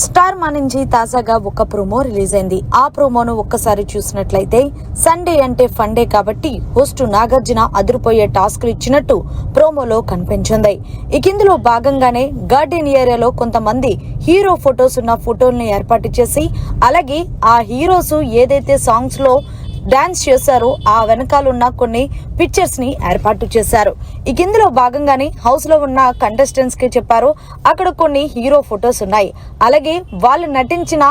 Star మా నుంచి తాజాగా ఒక ప్రోమో రిలీజ్ అయింది. ఆ ప్రోమోను ఒక్కసారి చూసినట్లయితే సండే అంటే ఫండే కాబట్టి హోస్ట్ నాగార్జున అదిరిపోయే టాస్క్లు ఇచ్చినట్టు ప్రోమోలో కనిపించింది. ఇందులో భాగంగానే గార్డెన్ ఏరియాలో కొంతమంది హీరో ఫొటోస్ ఉన్న ఫోటోల్ని ఏర్పాటు చేసి అలాగే ఆ హీరోస్ ఏదైతే సాంగ్స్ లో డాన్స్ చేశారో ఆ వెనకాలన్న కొన్ని పిక్చర్స్ ని ఏర్పాటు చేశారు. ఇందులో భాగంగానే హౌస్ లో ఉన్న కంటెస్టెంట్స్ కి చెప్పారు అక్కడ కొన్ని హీరో ఫొటోస్ ఉన్నాయి, అలాగే వాళ్ళు నటించిన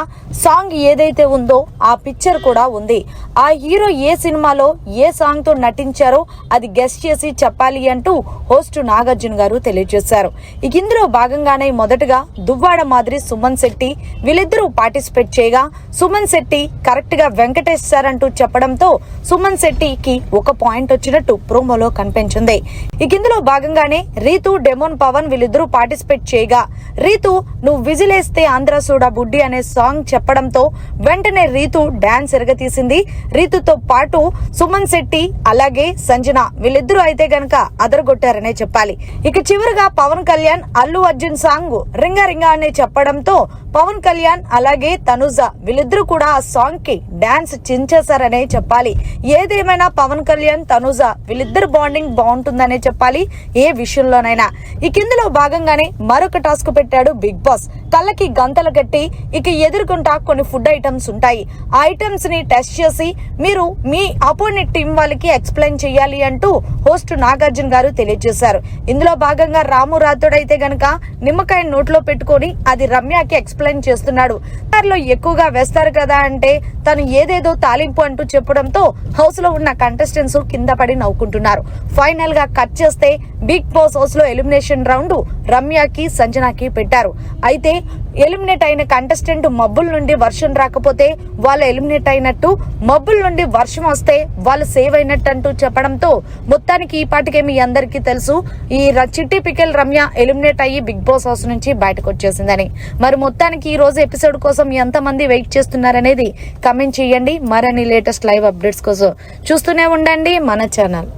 సాంగ్ ఏదైతే ఉందో ఆ పిక్చర్ కూడా ఉంది. ఆ హీరో ఏ సినిమాలో ఏ సాంగ్ తో నటించారో అది గెస్ట్ చేసి చెప్పాలి అంటూ హోస్ట్ నాగార్జున గారు తెలియజేశారు. ఇందులో భాగంగానే మొదటగా దువ్వాడ మాదిరి సుమన్ శెట్టి వీళ్ళిద్దరూ పార్టిసిపేట్ చేయగా సుమన్ శెట్టి కరెక్ట్ గా వెంకటేష్ సార్ అంటూ చెప్పడంతో సుమన్ శెట్టికి ఒక పాయింట్ వచ్చినట్టు ప్రోమోలో కనిపించింది. ఇందులో భాగంగానే రీతు డెమోన్ పవన్ వీళ్ళిద్దరూ పార్టిసిపేట్ చేయగా రీతు నువ్వు విజిలేస్తే ఆంధ్ర సోడా బుడ్డి అనే సాంగ్ చెప్పడంతో వెంటనే రీతు డాన్స్ ఎరగతీసింది. రీతుతో పాటు సుమన్ శెట్టి అలాగే సంజన వీళ్ళిద్దరూ అయితే గనక అదరగొట్టారనే చెప్పాలి. ఇక చివరిగా పవన్ కళ్యాణ్ అల్లు అర్జున్ సాంగ్ రింగా రింగా అనే చెప్పడంతో పవన్ కళ్యాణ్ అలాగే తనుజ వీళ్ళిద్దరూ కూడా ఆ సాంగ్ కి డాన్స్ చించేశారనే చెప్పాలి. ఏదేమైనా పవన్ కళ్యాణ్ తనుజ వీళ్ళిద్దరు బాండింగ్ బాగుంటుందనే చెప్పాలి ఏ విషయంలోనైనా. ఇందులో భాగంగానే మరొక టాస్క్ పెట్టాడు బిగ్ బాస్. కళ్ళకి గంతలు కట్టి ఇక ఎదుర్కొంటా కొన్ని ఫుడ్ ఐటమ్స్ ఉంటాయి. ఆ ఐటమ్స్ ని టెస్ట్ చేసి మీరు మీ అపోనెంట్ టీం వాళ్ళకి ఎక్స్ప్లెయిన్ చేయాలి అంటూ హోస్ట్ నాగార్జున గారు తెలియజేశారు. ఇందులో భాగంగా రాము రాథోడ్ అయితే గనక నిమ్మకాయ నోట్లో పెట్టుకొని అది రమ్యకి ఎక్స్ప్లెయిన్ చేస్తున్నాడు. లో ఎక్కువగా వేస్తారు కదా అంటే తను ఏదేదో తాలింపు అంటూ చెప్పడంతో హౌస్ లో ఉన్న కంటెస్టెంట్స్ కింద పడి నవ్వుకుంటున్నారు. ఫైనల్ గా కట్ చేస్తే బిగ్ బాస్ హౌస్ లో ఎలిమినేషన్ రౌండ్ రమ్యకి సంజనకి పెట్టారు. అయితే ఎలిమినేట్ అయిన కంటెస్టెంట్ మబ్బుల నుండి వర్షం రాకపోతే వాళ్ళు ఎలిమినేట్ అయినట్టు, మబ్బుల నుండి వర్షం వస్తే వాళ్ళు సేవ్ అయినట్టు అంటూ చెప్పడంతో మొత్తానికి ఈ పాటికే మీ అందరికీ తెలుసు ఈ చిట్టి పికెల్ రమ్య ఎలిమినేట్ అయ్యి బిగ్ బాస్ హౌస్ నుంచి బయటకు వచ్చేసిందని. మరి మొత్తానికి ఈ రోజు ఎపిసోడ్ కోసం ఎంతమంది వెయిట్ చేస్తున్నారనేది కమెంట్ చేయండి. మరిన్ని లేటెస్ట్ లైవ్ అప్డేట్స్ కోసం చూస్తూనే ఉండండి మన ఛానల్.